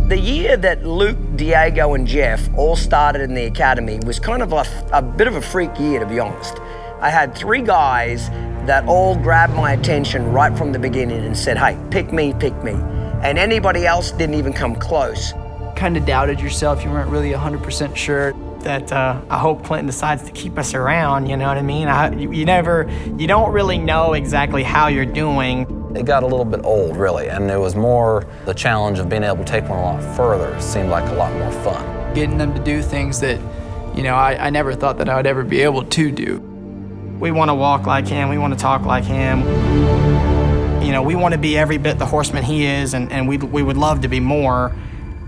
The year that Luke, Diego, and Jeff all started in the academy was kind of a bit of a freak year, to be honest. I had 3 guys that all grabbed my attention right from the beginning and said, hey, pick me, pick me. And anybody else didn't even come close. Kind of doubted yourself. You weren't really 100% sure that I hope Clinton decides to keep us around, you know what I mean? You don't really know exactly how you're doing. It got a little bit old, really, and it was more the challenge of being able to take one a lot further. It seemed like a lot more fun. Getting them to do things that, I never thought that I would ever be able to do. We want to walk like him, we want to talk like him. We want to be every bit the horseman he is, and we would love to be more.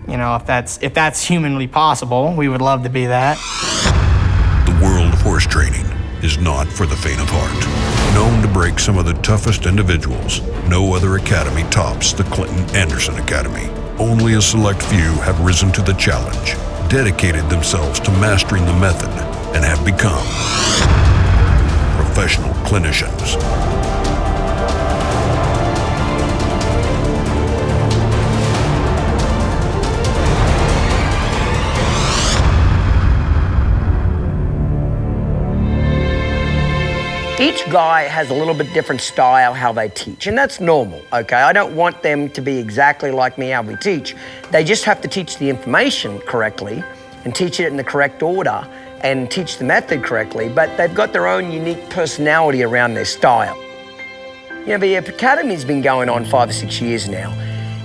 If that's humanly possible, we would love to be that. The world of horse training is not for the faint of heart. Known to break some of the toughest individuals, no other academy tops the Clinton Anderson Academy. Only a select few have risen to the challenge, dedicated themselves to mastering the method, and have become professional clinicians. Each guy has a little bit different style how they teach, and that's normal, okay? I don't want them to be exactly like me how we teach. They just have to teach the information correctly and teach it in the correct order and teach the method correctly, but they've got their own unique personality around their style. The academy's been going on 5 or 6 years now,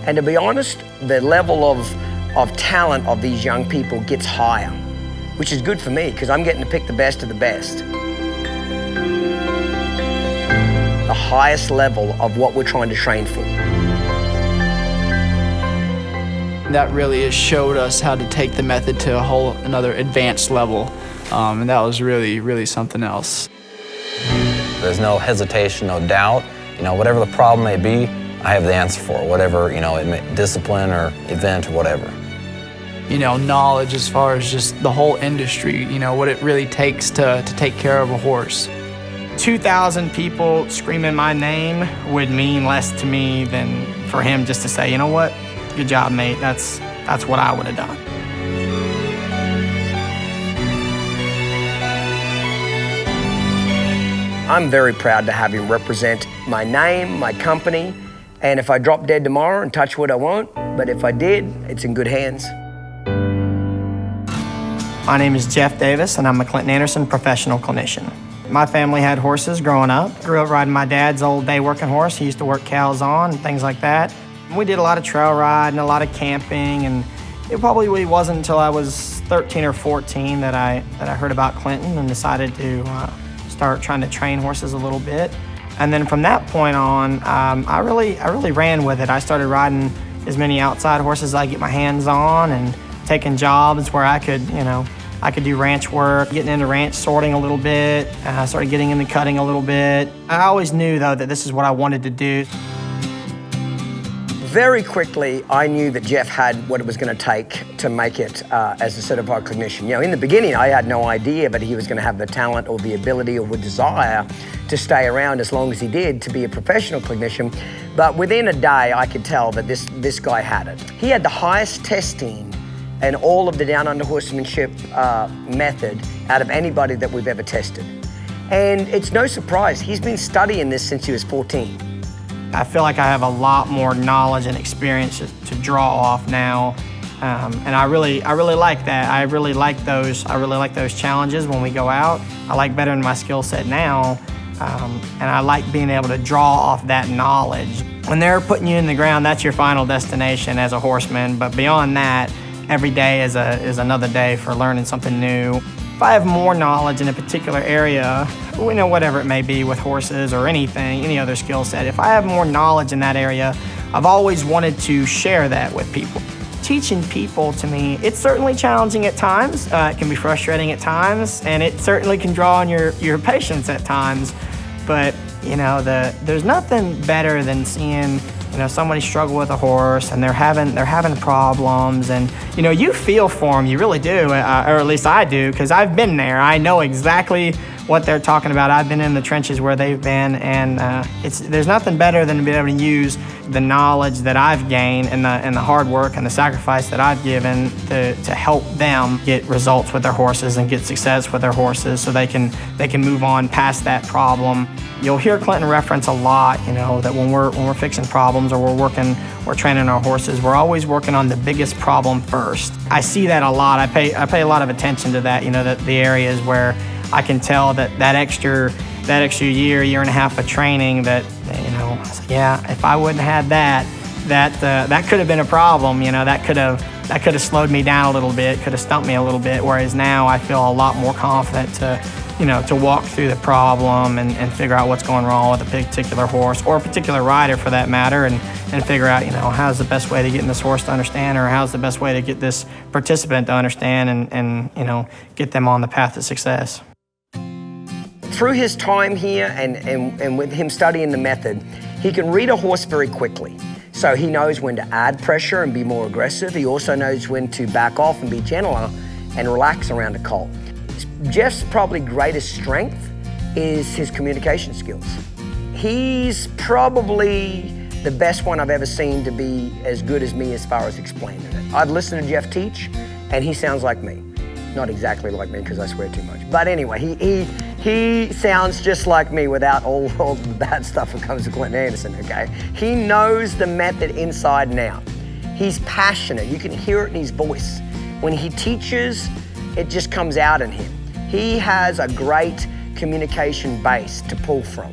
and to be honest, the level of talent of these young people gets higher, which is good for me because I'm getting to pick the best of the best. The highest level of what we're trying to train for. That really has showed us how to take the method to another advanced level, and that was really, really something else. There's no hesitation, no doubt. Whatever the problem may be, I have the answer for it, whatever, discipline or event or whatever. Knowledge as far as just the whole industry, what it really takes to take care of a horse. 2,000 people screaming my name would mean less to me than for him just to say, you know what, good job, mate. That's what I would have done. I'm very proud to have him represent my name, my company, and if I drop dead tomorrow, and touch wood I won't, but if I did, it's in good hands. My name is Jeff Davis, and I'm a Clinton Anderson professional clinician. My family had horses growing up. Grew up riding my dad's old day working horse. He used to work cows on and things like that. We did a lot of trail riding, a lot of camping, and it probably wasn't until I was 13 or 14 that I heard about Clinton and decided to start trying to train horses a little bit. And then from that point on, I really ran with it. I started riding as many outside horses as I could get my hands on and taking jobs where I could do ranch work, getting into ranch sorting a little bit. I started getting into cutting a little bit. I always knew, though, that this is what I wanted to do. Very quickly, I knew that Jeff had what it was going to take to make it as a certified clinician. In the beginning, I had no idea that he was going to have the talent or the ability or the desire to stay around as long as he did to be a professional clinician. But within a day, I could tell that this guy had it. He had the highest testing and all of the Downunder horsemanship method out of anybody that we've ever tested. And it's no surprise, he's been studying this since he was 14. I feel like I have a lot more knowledge and experience to draw off now, and I really like that. I really like those challenges when we go out. I like bettering my skill set now, and I like being able to draw off that knowledge. When they're putting you in the ground, that's your final destination as a horseman, but beyond that, every day is another day for learning something new. If I have more knowledge in a particular area, whatever it may be with horses or anything, any other skill set, if I have more knowledge in that area, I've always wanted to share that with people. Teaching people, to me, it's certainly challenging at times. It can be frustrating at times, and it certainly can draw on your patience at times. But there's nothing better than seeing somebody struggle with a horse and they're having problems, and you feel for them, you really do, or at least I do, because I've been there. I know exactly what they're talking about. I've been in the trenches where they've been, and there's nothing better than to be able to use the knowledge that I've gained and the hard work and the sacrifice that I've given to help them get results with their horses and get success with their horses, so they can move on past that problem. You'll hear Clinton reference a lot, that when we're fixing problems or we're training our horses, we're always working on the biggest problem first. I see that a lot. I pay a lot of attention to that. That the areas where I can tell that extra year and a half of training that, I was like, yeah, if I wouldn't have had that could have been a problem. That could have slowed me down a little bit, could have stumped me a little bit. Whereas now I feel a lot more confident to walk through the problem and figure out what's going wrong with a particular horse or a particular rider for that matter, and figure out, how's the best way to get this horse to understand, or how's the best way to get this participant to understand and get them on the path to success. Through his time here and with him studying the method, he can read a horse very quickly. So he knows when to add pressure and be more aggressive. He also knows when to back off and be gentler and relax around a colt. Jeff's probably greatest strength is his communication skills. He's probably the best one I've ever seen to be as good as me as far as explaining it. I've listened to Jeff teach, and he sounds like me. Not exactly like me, because I swear too much. But anyway, he sounds just like me without all the bad stuff that comes to Clinton Anderson, okay? He knows the method inside and out. He's passionate. You can hear it in his voice. When he teaches, it just comes out in him. He has a great communication base to pull from.